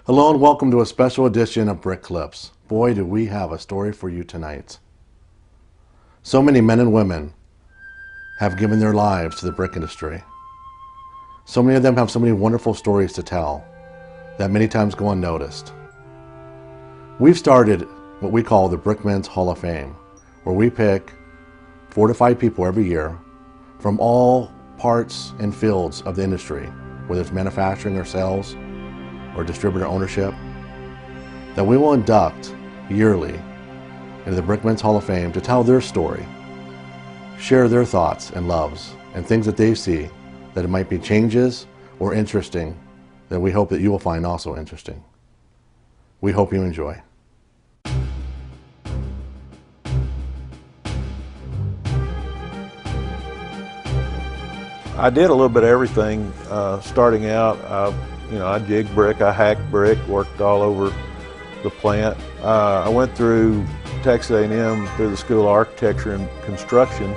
Hello and welcome to a special edition of Brick Clips. Boy, do we have a story for you tonight. So many men and women have given their lives to the brick industry. So many of them have so many wonderful stories to tell that many times go unnoticed. We've started what we call the Brickman's Hall of Fame, where we pick 4 to 5 people every year from all parts and fields of the industry, whether it's manufacturing or sales or distributor ownership, that we will induct yearly into the Brickman's Hall of Fame to tell their story, share their thoughts and loves and things that they see that it might be changes or interesting that we hope that you will find also interesting. We hope you enjoy. I did a little bit of everything starting out. I jigged brick, I hacked brick, worked all over the plant. I went through Texas A&M through the School of Architecture and Construction.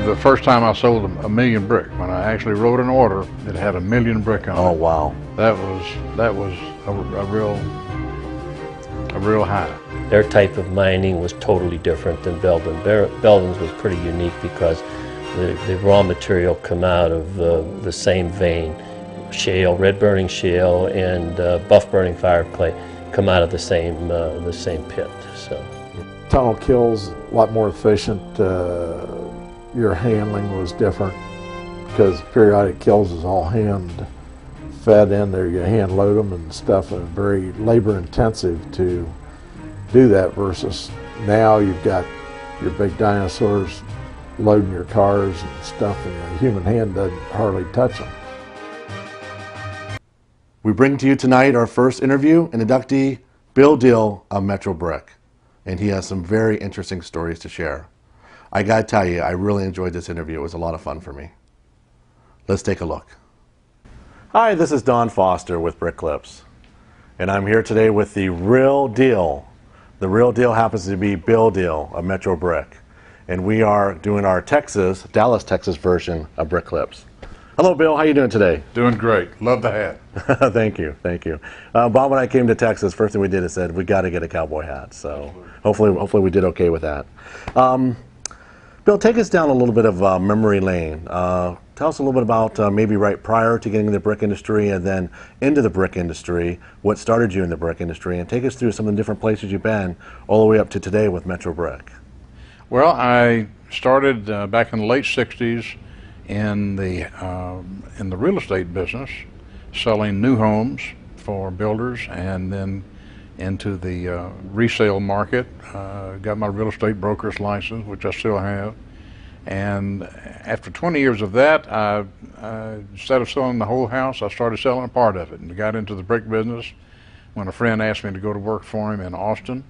The first time I sold a million brick, when I actually wrote an order that had 1 million brick on it. Oh wow! That was a real high. Their type of mining was totally different than Belden. Belden's was pretty unique because the raw material come out of the same vein. Shale, red burning shale, and buff burning fire clay come out of the same pit. So, tunnel kills a lot more efficient. Your handling was different because periodic kills is all hand fed in there. You hand load them and stuff, and very labor intensive to do that. Versus now you've got your big dinosaurs loading your cars and stuff, and the human hand doesn't hardly touch them. We bring to you tonight our first interview, an inductee, Bill Deal of Metro Brick, and he has some very interesting stories to share. I gotta tell you, I really enjoyed this interview. It was a lot of fun for me. Let's take a look. Hi, this is Don Foster with Brick Clips, and I'm here today with the real deal. The real deal happens to be Bill Deal of Metro Brick, and we are doing our Dallas, Texas version of Brick Clips. Hello, Bill. How you doing today? Doing great. Love the hat. Thank you, thank you. Bob and I came to Texas. First thing we did is said we got to get a cowboy hat. So hopefully we did okay with that. Bill, take us down a little bit of memory lane. Tell us a little bit about maybe right prior to getting in the brick industry and then into the brick industry. What started you in the brick industry, and take us through some of the different places you've been all the way up to today with Metro Brick. Well, I started back in the late '60s in the real estate business, selling new homes for builders, and then into the resale market. Got my real estate broker's license, which I still have. And after 20 years of that, instead of selling the whole house, I started selling a part of it, and got into the brick business when a friend asked me to go to work for him in Austin,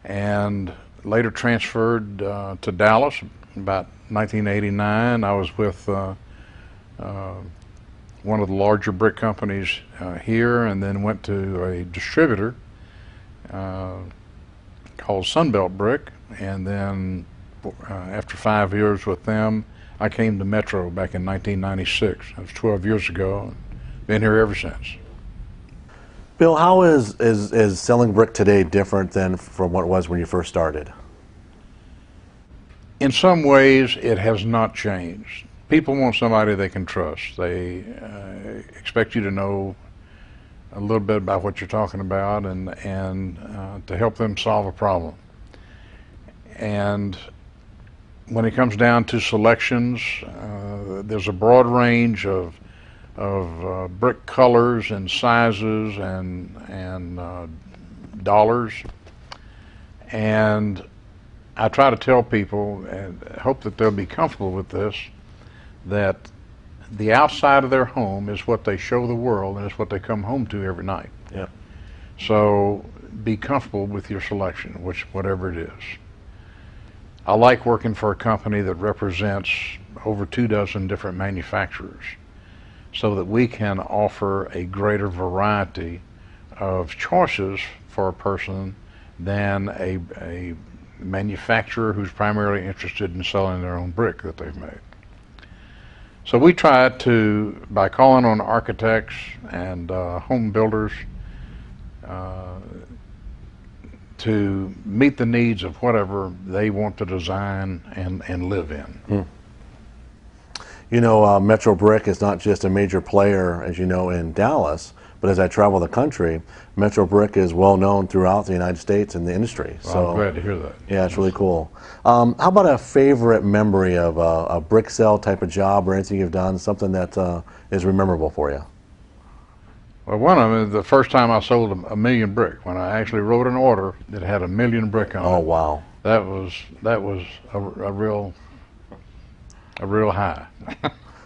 and later transferred to Dallas. About 1989, I was with one of the larger brick companies here, and then went to a distributor called Sunbelt Brick, and then after 5 years with them, I came to Metro back in 1996. That was 12 years ago, and been here ever since. Bill, how is selling brick today different than from what it was when you first started? In some ways, it has not changed. People want somebody they can trust. They expect you to know a little bit about what you're talking about, and to help them solve a problem. And when it comes down to selections, there's a broad range of brick colors and sizes and dollars. And I try to tell people, and hope that they'll be comfortable with this, that the outside of their home is what they show the world, and it's what they come home to every night. Yeah. So be comfortable with your selection, whatever it is. I like working for a company that represents over 24 different manufacturers, so that we can offer a greater variety of choices for a person than a manufacturer who's primarily interested in selling their own brick that they've made. So we try to, by calling on architects and home builders, to meet the needs of whatever they want to design and live in. You know, Metro Brick is not just a major player, as you know, in Dallas, but as I travel the country, Metro Brick is well known throughout the United States in the industry. Well, So I'm glad to hear that. yeah, it's really cool. How about a favorite memory of a brick sale type of job or anything you've done, something that is memorable for you? Well, one of them is the first time I sold a million brick, when I actually wrote an order that had 1,000,000 brick on it. Oh, wow. That was a real high.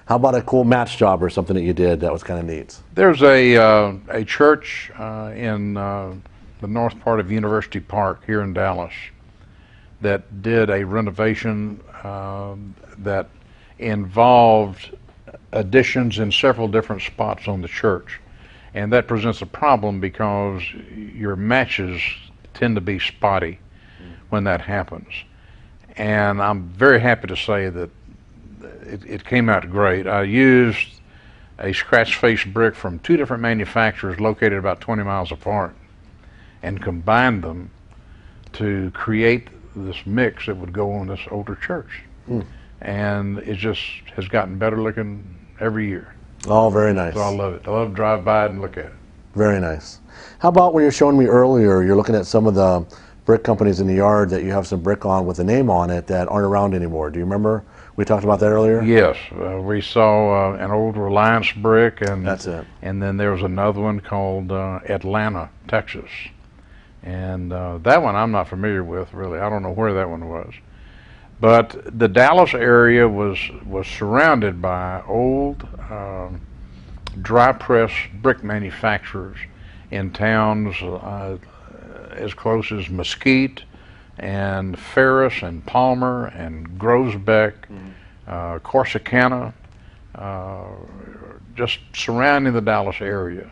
How about a cool match job or something that you did that was kind of neat? There's a church in the north part of University Park here in Dallas that did a renovation that involved additions in several different spots on the church. And that presents a problem because your matches tend to be spotty when that happens. And I'm very happy to say that it came out great. I used a scratch face brick from two different manufacturers located about 20 miles apart and combined them to create this mix that would go on this older church. And it just has gotten better looking every year. Oh, very nice. So I love it. I love to drive by it and look at it. Very nice. How about when you're showing me earlier, you're looking at some of the brick companies in the yard that you have some brick on with a name on it that aren't around anymore. Do you remember? We talked about that earlier? Yes. We saw an old Reliance brick, and That's it. And then there was another one called Atlanta, Texas. And that one I'm not familiar with, really. I don't know where that one was. But the Dallas area was surrounded by old dry press brick manufacturers in towns as close as Mesquite and Ferris and Palmer and Grosbeck, Corsicana, just surrounding the Dallas area.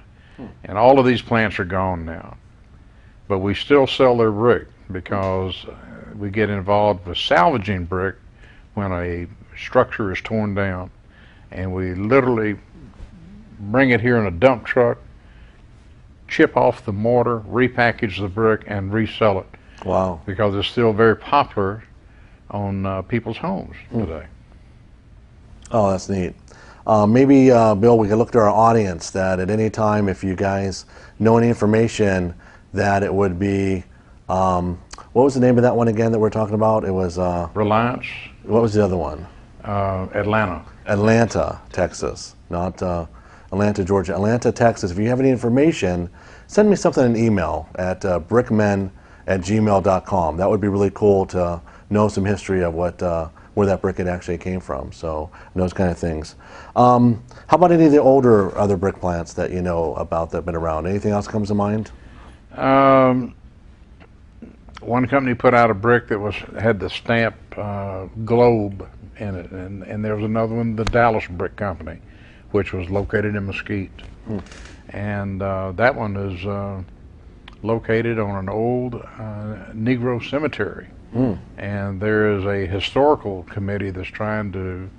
And all of these plants are gone now. But we still sell their brick because we get involved with salvaging brick when a structure is torn down, and we literally bring it here in a dump truck, chip off the mortar, repackage the brick, and resell it. Wow. Because it's still very popular on people's homes today. Oh, that's neat. Maybe, Bill, we could look to our audience that at any time, if you guys know any information, that it would be, what was the name of that one again that we're talking about? It was Reliance. What was the other one? Atlanta. Atlanta, Texas, not Atlanta, Georgia. Atlanta, Texas. If you have any information, send me something in an email at brickmen@gmail.com. That would be really cool to know some history of what where that brick actually came from. So those kind of things. How about any of the older other brick plants that you know about that have been around? Anything else comes to mind? One company put out a brick that had the stamp globe in it, and there was another one, the Dallas Brick Company, which was located in Mesquite. And that one is located on an old Negro cemetery. And there is a historical committee that's trying to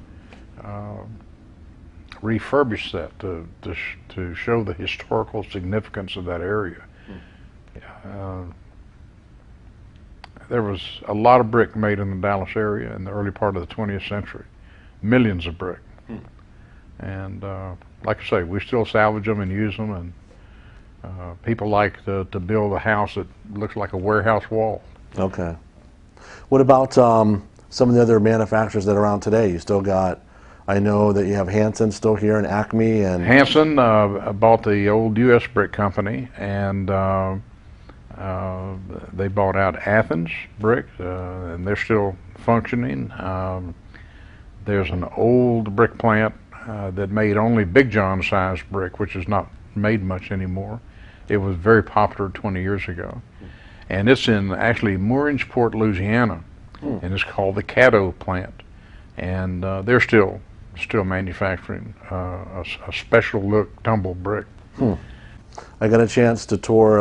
refurbish that to show the historical significance of that area. There was a lot of brick made in the Dallas area in the early part of the 20th century, millions of brick. And like I say, we still salvage them and use them, and people like to build a house that looks like a warehouse wall. Okay. What about some of the other manufacturers that are around today? You still got, I know that you have Hanson still here and Acme and... Hanson bought the old U.S. Brick Company, and they bought out Athens Brick, and they're still functioning. There's an old brick plant that made only Big John size brick, which is not made much anymore. It was very popular 20 years ago. And it's in actually Mooringsport, Louisiana, and it's called the Caddo plant. And they're still manufacturing a special look tumble brick. I got a chance to tour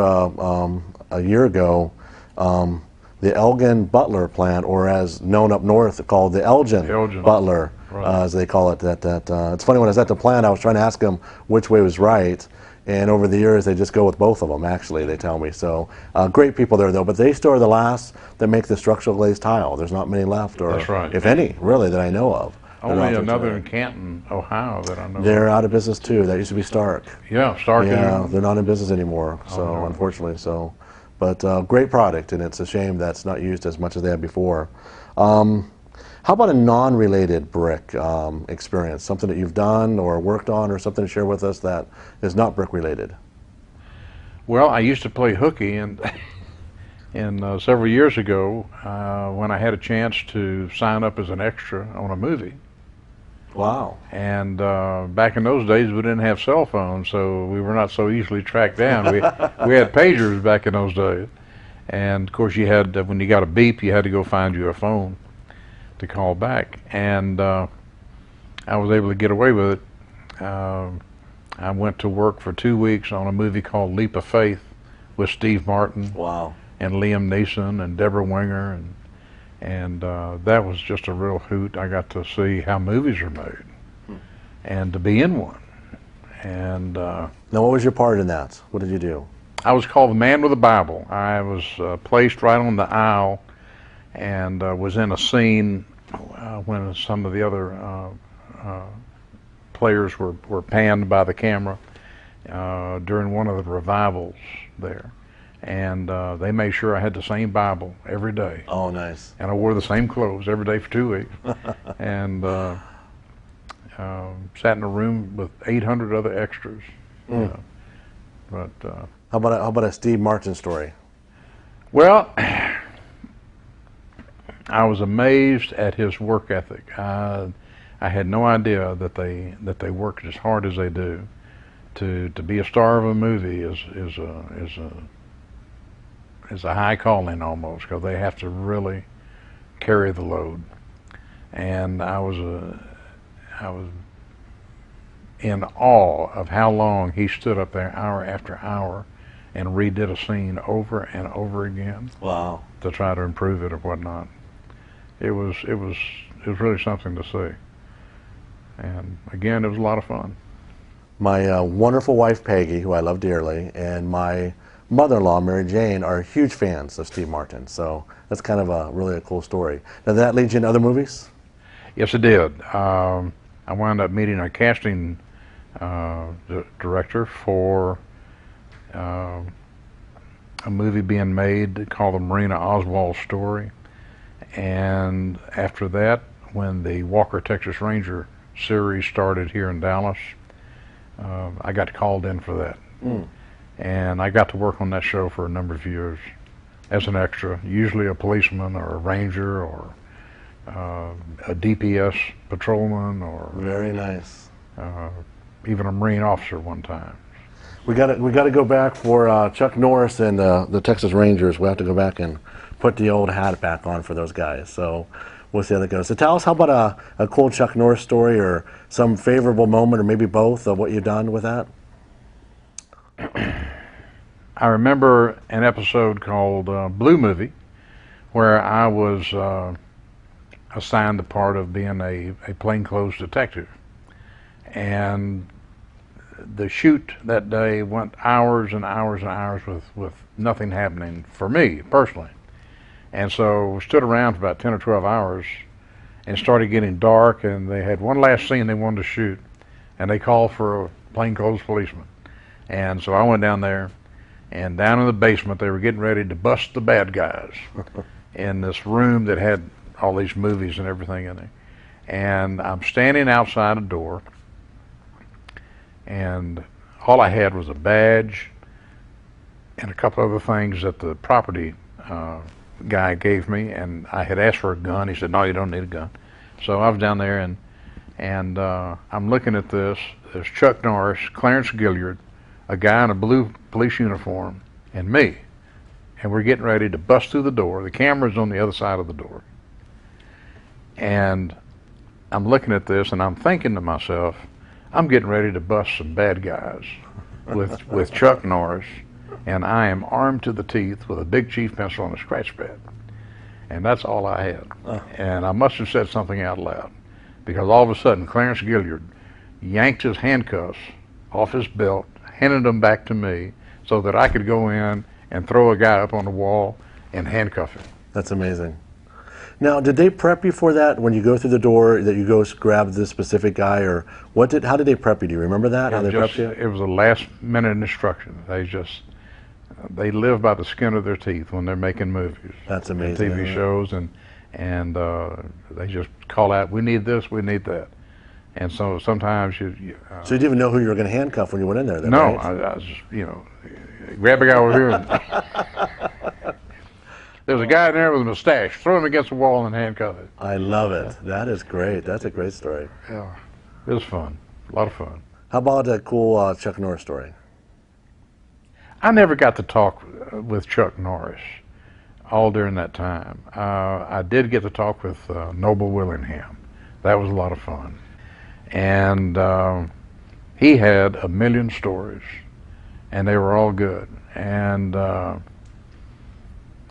a year ago the Elgin Butler plant, or as known up north called the Elgin Butler. Right. as they call it. It's funny, when I was at the plant, I was trying to ask them which way was right, and over the years they just go with both of them. Actually, they tell me. So great people there, though. But they still are the last that make the structural glazed tile. There's not many left, or That's right. if any, really, that I know of. Only another in Canton, Ohio, that I know They're of. out of business too. That used to be Stark. Yeah, Stark. Yeah, they're not in business anymore. So no. unfortunately, but great product, and it's a shame that's not used as much as they had before. How about a non-related brick experience? Something that you've done or worked on, or something to share with us that is not brick related? Well, I used to play hooky, and several years ago, when I had a chance to sign up as an extra on a movie. Wow. And back in those days, we didn't have cell phones, so we were not so easily tracked down. We had pagers back in those days, and of course, you had when you got a beep, you had to go find you a phone to call back. And I was able to get away with it. I went to work for 2 weeks on a movie called Leap of Faith with Steve Martin. Wow. And Liam Neeson and Deborah Winger, and that was just a real hoot. I got to see how movies are made, and to be in one. And now, what was your part in that? What did you do? I was called the Man with the Bible. I was placed right on the aisle, and was in a scene when some of the other players were panned by the camera during one of the revivals there. And they made sure I had the same Bible every day. Oh, nice. And I wore the same clothes every day for 2 weeks. And sat in a room with 800 other extras. But how about a Steve Martin story? Well, I was amazed at his work ethic. I had no idea that they worked as hard as they do. To be a star of a movie is a high calling almost, because they have to really carry the load. And I was in awe of how long he stood up there hour after hour and redid a scene over and over again. Wow. To try to improve it or whatnot. It was really something to see. And again, it was a lot of fun. My wonderful wife Peggy, who I love dearly, and my mother-in-law, Mary Jane, are huge fans of Steve Martin, so that's kind of really a cool story. Now, did that lead you into other movies? Yes, it did. I wound up meeting a casting director for a movie being made called The Marina Oswald Story, and after that, when the Walker, Texas Ranger series started here in Dallas, I got called in for that. And I got to work on that show for a number of years as an extra, usually a policeman or a ranger or a DPS patrolman, or Very nice. even a Marine officer one time. We got to go back for Chuck Norris and the Texas Rangers. We have to go back and put the old hat back on for those guys. So we'll see how that goes. So tell us, how about a cool Chuck Norris story, or some favorable moment, or maybe both, of what you've done with that? I remember an episode called Blue Movie, where I was assigned the part of being a plainclothes detective. And the shoot that day went hours and hours and hours with nothing happening for me personally. And so stood around for about 10 or 12 hours, and started getting dark, and they had one last scene they wanted to shoot, and they called for a plainclothes policeman. And so I went down there, and down in the basement they were getting ready to bust the bad guys in this room that had all these movies and everything in it. And I'm standing outside a door, and all I had was a badge and a couple other things that the property guy gave me, and I had asked for a gun. He said, "No, you don't need a gun." So I was down there, and I'm looking at this. There's Chuck Norris, Clarence Gilliard, a guy in a blue police uniform, and me. And we're getting ready to bust through the door. The camera's on the other side of the door. And I'm looking at this, and I'm thinking to myself, I'm getting ready to bust some bad guys with Chuck Norris, and I am armed to the teeth with a Big Chief pencil and a scratch pad. And that's all I had. And I must have said something out loud, because all of a sudden Clarence Gilliard yanked his handcuffs off his belt, handed them back to me so that I could go in and throw a guy up on the wall and handcuff him. That's amazing. Now, did they prep you for that when you go through the door, that you go grab this specific guy, or how did they prep you? Do you remember that? How they prepped you? It was a last minute instruction. They live by the skin of their teeth when they're making movies. That's amazing. TV shows, and they just call out, we need this, we need that. And so sometimes so you didn't even know who you were going to handcuff when you went in there? Then, no, right? I was just, grab a guy over here. And there's a guy in there with a mustache. Throw him against the wall and handcuff it. I love it. That is great. That's a great story. Yeah, it was fun. A lot of fun. How about a cool Chuck Norris story? I never got to talk with Chuck Norris all during that time. I did get to talk with Noble Willingham. That was a lot of fun. And he had a million stories, and they were all good. And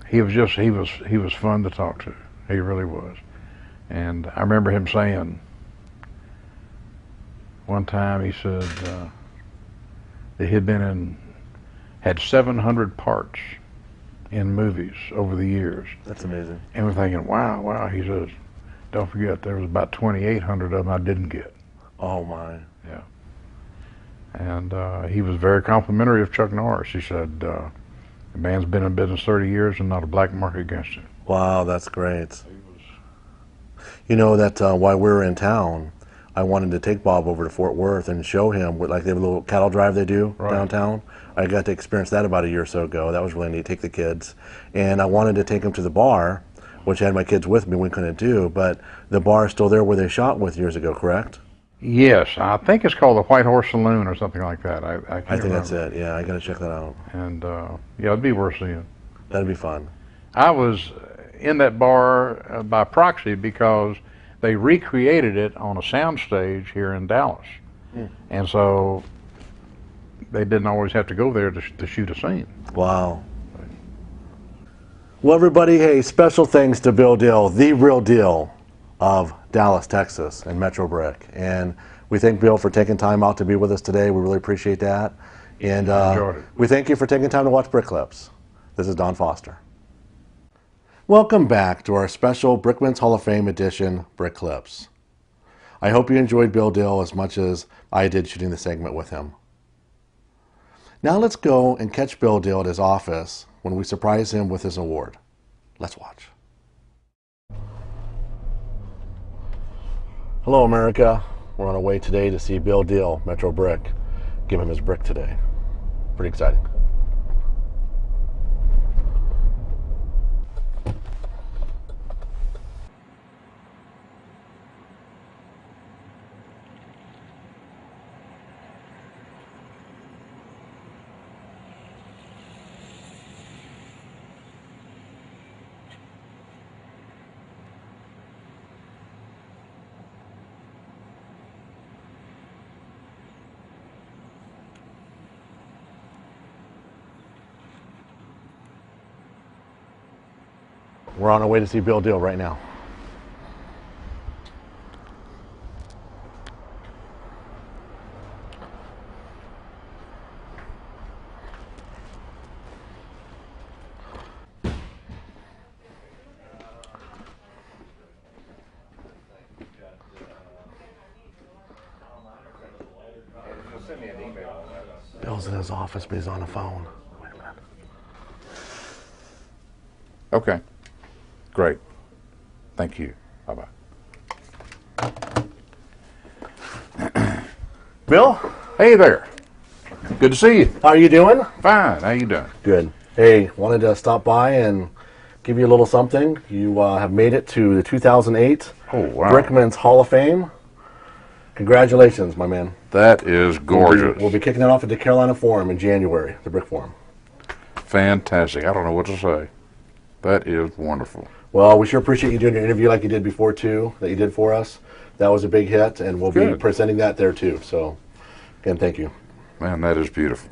he was fun to talk to. He really was. And I remember him saying one time, he said that he'd had 700 parts in movies over the years. That's amazing. And we're thinking, wow. He says, don't forget, there was about 2,800 of them I didn't get. Oh my. Yeah. And he was very complimentary of Chuck Norris. He said, the man's been in business 30 years and not a black mark against him. Wow, that's great. You know that while we were in town, I wanted to take Bob over to Fort Worth and show him what, like, they have a little cattle drive they do downtown. I got to experience that about a year or so ago. That was really neat. Take the kids, and I wanted to take them to the bar, which I had my kids with me. We couldn't do, but the bar is still there where they shot with years ago, correct? Yes, I think it's called the White Horse Saloon or something like that. I can't think remember. that's it. Yeah, I got to check that out. And yeah, it'd be worth seeing. That'd be fun. I was in that bar by proxy because they recreated it on a soundstage here in Dallas. And so they didn't always have to go there to shoot a scene. Wow. Well, everybody, hey, special thanks to Bill Dill, the real deal of Dallas, Texas, and Metro Brick. And we thank Bill for taking time out to be with us today. We really appreciate that. And Enjoyed it. we thank you for taking time to watch Brick Clips. This is Don Foster. Welcome back to our special Brickman's Hall of Fame edition, Brick Clips. I hope you enjoyed Bill Dill as much as I did shooting the segment with him. Now let's go and catch Bill Dill at his office when we surprise him with his award. Let's watch. Hello, America. We're on our way today to see Bill Dill, Metro Brick, give him his brick today. Pretty exciting. We're on our way to see Bill Dill right now. Bill's in his office, but he's on the phone. Wait a minute. Okay. Great. Thank you. Bye-bye. Bill, Hey there. Good to see you. how are you doing? Fine. How you doing? Good. Hey, wanted to stop by and give you a little something. You have made it to the 2008 Oh, wow. Brickman's Hall of Fame. Congratulations, my man. That is gorgeous. We'll be kicking it off at the Carolina Forum in January, the Brick Forum. Fantastic. I don't know what to say. That is wonderful. Well, we sure appreciate you doing your interview like you did before, too, that you did for us. That was a big hit, and we'll be Good. presenting that there, too. So, again, thank you. Man, that is beautiful.